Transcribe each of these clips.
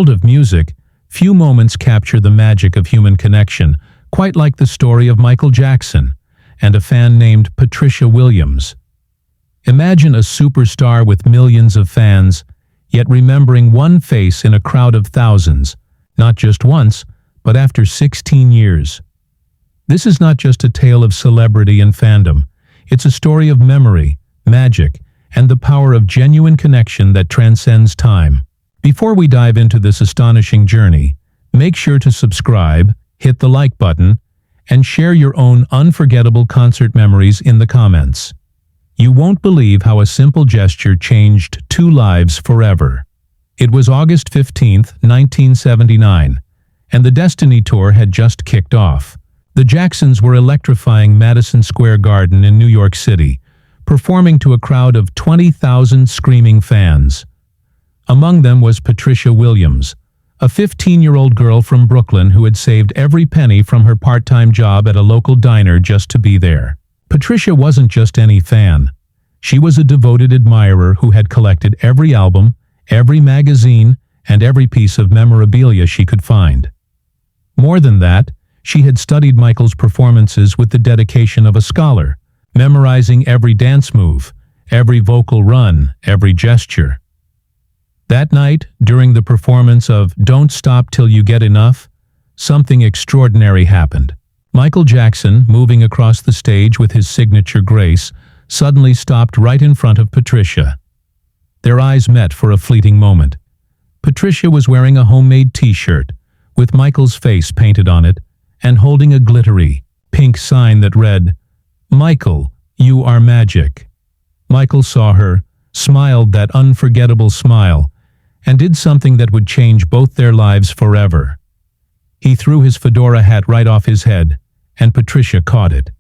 world of music, few moments capture the magic of human connection, quite like the story of Michael Jackson and a fan named Patricia Williams. Imagine a superstar with millions of fans, yet remembering one face in a crowd of thousands, not just once, but after 16 years. This is not just a tale of celebrity and fandom. It's a story of memory, magic, and the power of genuine connection that transcends time. Before we dive into this astonishing journey, make sure to subscribe, hit the like button, and share your own unforgettable concert memories in the comments. You won't believe how a simple gesture changed two lives forever. It was August 15, 1979, and the Destiny Tour had just kicked off. The Jacksons were electrifying Madison Square Garden in New York City, performing to a crowd of 20,000 screaming fans. Among them was Patricia Williams, a 15-year-old girl from Brooklyn who had saved every penny from her part-time job at a local diner just to be there. Patricia wasn't just any fan. She was a devoted admirer who had collected every album, every magazine, and every piece of memorabilia she could find. More than that, she had studied Michael's performances with the dedication of a scholar, memorizing every dance move, every vocal run, every gesture. That night, during the performance of Don't Stop Till You Get Enough, something extraordinary happened. Michael Jackson, moving across the stage with his signature grace, suddenly stopped right in front of Patricia. Their eyes met for a fleeting moment. Patricia was wearing a homemade t-shirt, with Michael's face painted on it, and holding a glittery, pink sign that read, "Michael, you are magic." Michael saw her, smiled that unforgettable smile, and did something that would change both their lives forever. He threw his fedora hat right off his head, and Patricia caught it.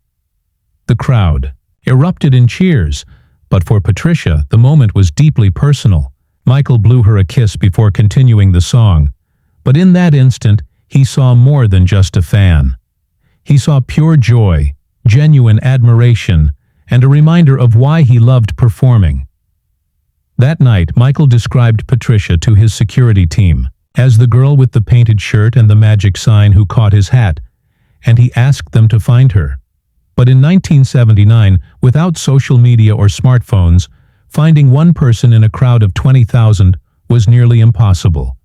The crowd erupted in cheers, but for Patricia, the moment was deeply personal. Michael blew her a kiss before continuing the song, but in that instant, he saw more than just a fan. He saw pure joy, genuine admiration, and a reminder of why he loved performing. That night, Michael described Patricia to his security team as the girl with the painted shirt and the magic sign who caught his hat, and he asked them to find her. But in 1979, without social media or smartphones, finding one person in a crowd of 20,000 was nearly impossible.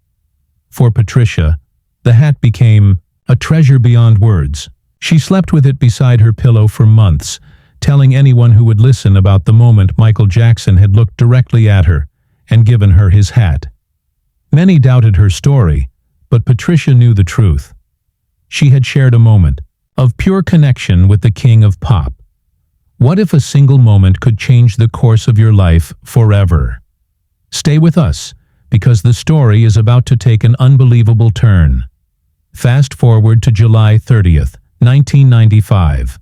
For Patricia, the hat became a treasure beyond words. She slept with it beside her pillow for months, telling anyone who would listen about the moment Michael Jackson had looked directly at her and given her his hat. Many doubted her story, but Patricia knew the truth. She had shared a moment of pure connection with the king of pop. What if a single moment could change the course of your life forever? Stay with us, because the story is about to take an unbelievable turn. Fast forward to July 30th, 1995.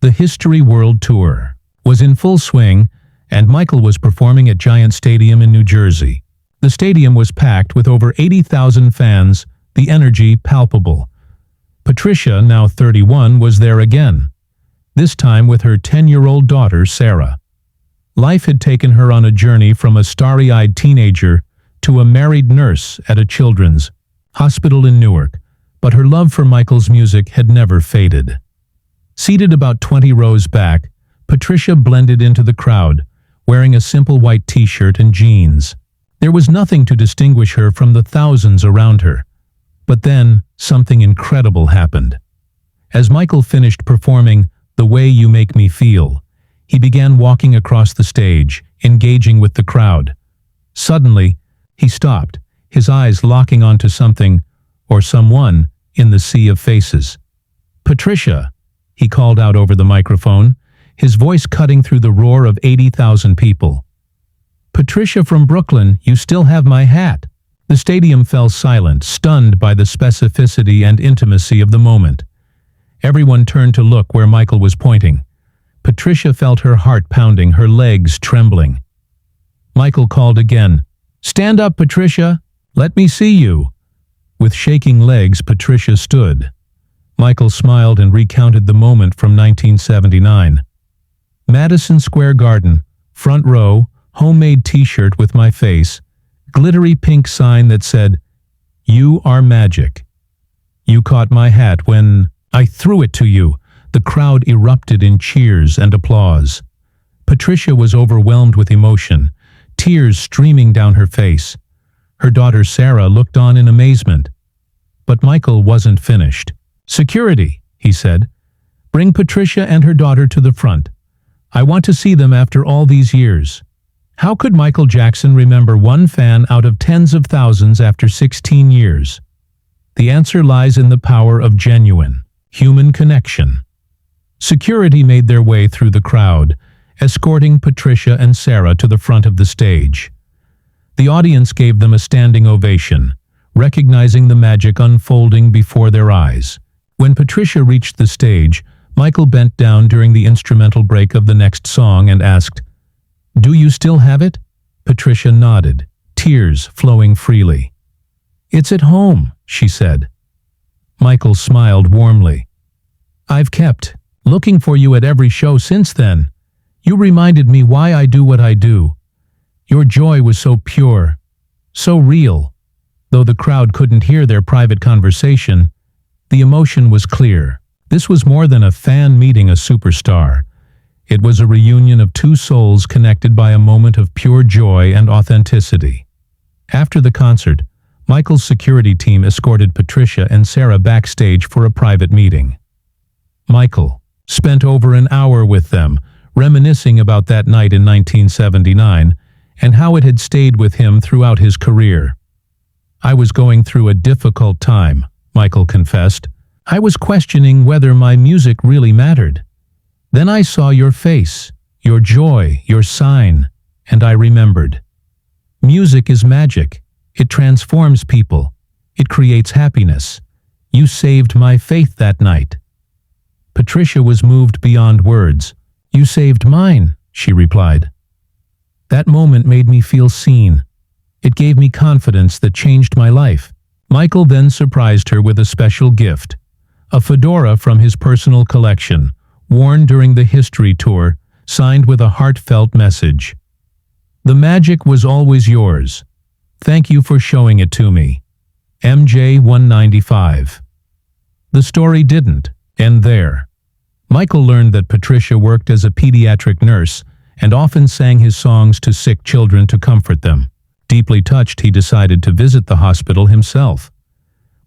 The History World Tour was in full swing, and Michael was performing at Giant Stadium in New Jersey. The stadium was packed with over 80,000 fans, the energy palpable. Patricia, now 31, was there again, this time with her 10-year-old daughter, Sarah. Life had taken her on a journey from a starry-eyed teenager to a married nurse at a children's hospital in Newark, but her love for Michael's music had never faded. Seated about 20 rows back, Patricia blended into the crowd, wearing a simple white t-shirt and jeans. There was nothing to distinguish her from the thousands around her. But then, something incredible happened. As Michael finished performing The Way You Make Me Feel, he began walking across the stage, engaging with the crowd. Suddenly, he stopped, his eyes locking onto something, or someone, in the sea of faces. "Patricia," he called out over the microphone, his voice cutting through the roar of 80,000 people. "Patricia from Brooklyn, you still have my hat." The stadium fell silent, stunned by the specificity and intimacy of the moment. Everyone turned to look where Michael was pointing. Patricia felt her heart pounding, her legs trembling. Michael called again, "Stand up, Patricia! Let me see you!" With shaking legs, Patricia stood. Michael smiled and recounted the moment from 1979. Madison Square Garden, front row, homemade t-shirt with my face, glittery pink sign that said, "You are magic. You caught my hat when I threw it to you." The crowd erupted in cheers and applause. Patricia was overwhelmed with emotion, tears streaming down her face. Her daughter Sarah looked on in amazement. But Michael wasn't finished. "Security," he said. "Bring Patricia and her daughter to the front. I want to see them after all these years." How could Michael Jackson remember one fan out of tens of thousands after 16 years? The answer lies in the power of genuine, human connection. Security made their way through the crowd, escorting Patricia and Sarah to the front of the stage. The audience gave them a standing ovation, recognizing the magic unfolding before their eyes. When Patricia reached the stage, Michael bent down during the instrumental break of the next song and asked, "Do you still have it?" Patricia nodded, tears flowing freely. "It's at home," she said. Michael smiled warmly. "I've kept looking for you at every show since then. You reminded me why I do what I do. Your joy was so pure, so real." Though the crowd couldn't hear their private conversation, the emotion was clear. This was more than a fan meeting a superstar. It was a reunion of two souls connected by a moment of pure joy and authenticity. After the concert, Michael's security team escorted Patricia and Sarah backstage for a private meeting. Michael spent over an hour with them, reminiscing about that night in 1979 and how it had stayed with him throughout his career. "I was going through a difficult time," Michael confessed. "I was questioning whether my music really mattered. Then I saw your face, your joy, your sign, and I remembered. Music is magic. It transforms people. It creates happiness. You saved my faith that night." Patricia was moved beyond words. "You saved mine," she replied. "That moment made me feel seen. It gave me confidence that changed my life." Michael then surprised her with a special gift, a fedora from his personal collection, worn during the History Tour, signed with a heartfelt message. "The magic was always yours. Thank you for showing it to me. MJ 195. The story didn't end there. Michael learned that Patricia worked as a pediatric nurse and often sang his songs to sick children to comfort them. Deeply touched, he decided to visit the hospital himself.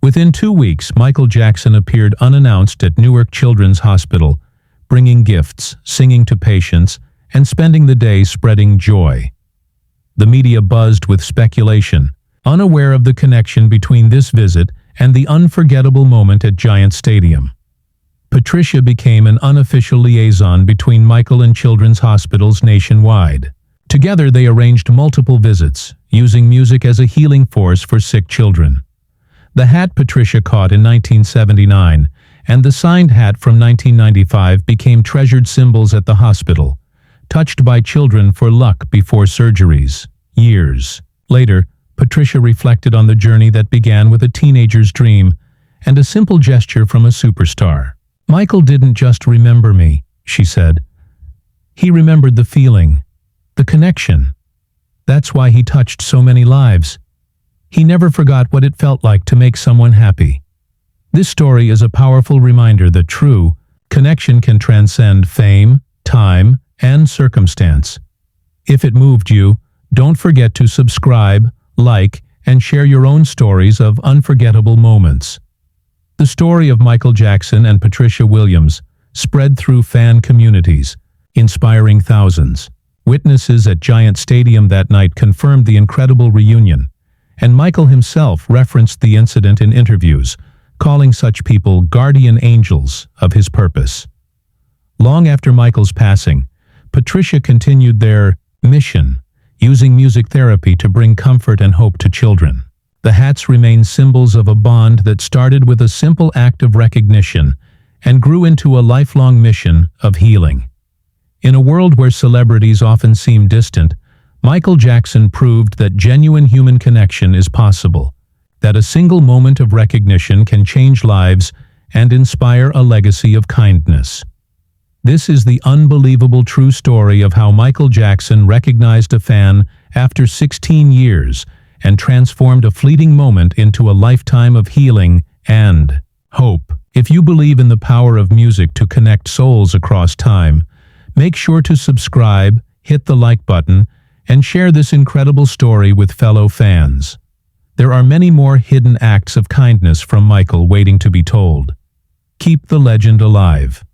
Within 2 weeks, Michael Jackson appeared unannounced at Newark Children's Hospital, bringing gifts, singing to patients, and spending the day spreading joy. The media buzzed with speculation, unaware of the connection between this visit and the unforgettable moment at Giant Stadium. Patricia became an unofficial liaison between Michael and children's hospitals nationwide. Together they arranged multiple visits, using music as a healing force for sick children. The hat Patricia caught in 1979 and the signed hat from 1995 became treasured symbols at the hospital, touched by children for luck before surgeries. Years later, Patricia reflected on the journey that began with a teenager's dream and a simple gesture from a superstar. "Michael didn't just remember me," she said. "He remembered the feeling, the connection. That's why he touched so many lives. He never forgot what it felt like to make someone happy." This story is a powerful reminder that true connection can transcend fame, time, and circumstance. If it moved you, don't forget to subscribe, like, and share your own stories of unforgettable moments. The story of Michael Jackson and Patricia Williams spread through fan communities, inspiring thousands. Witnesses at Giant Stadium that night confirmed the incredible reunion, and Michael himself referenced the incident in interviews, calling such people guardian angels of his purpose. Long after Michael's passing, Patricia continued their mission, using music therapy to bring comfort and hope to children. The hats remain symbols of a bond that started with a simple act of recognition and grew into a lifelong mission of healing. In a world where celebrities often seem distant, Michael Jackson proved that genuine human connection is possible, that a single moment of recognition can change lives and inspire a legacy of kindness. This is the unbelievable true story of how Michael Jackson recognized a fan after 16 years and transformed a fleeting moment into a lifetime of healing and hope. If you believe in the power of music to connect souls across time, make sure to subscribe, hit the like button, and share this incredible story with fellow fans. There are many more hidden acts of kindness from Michael waiting to be told. Keep the legend alive.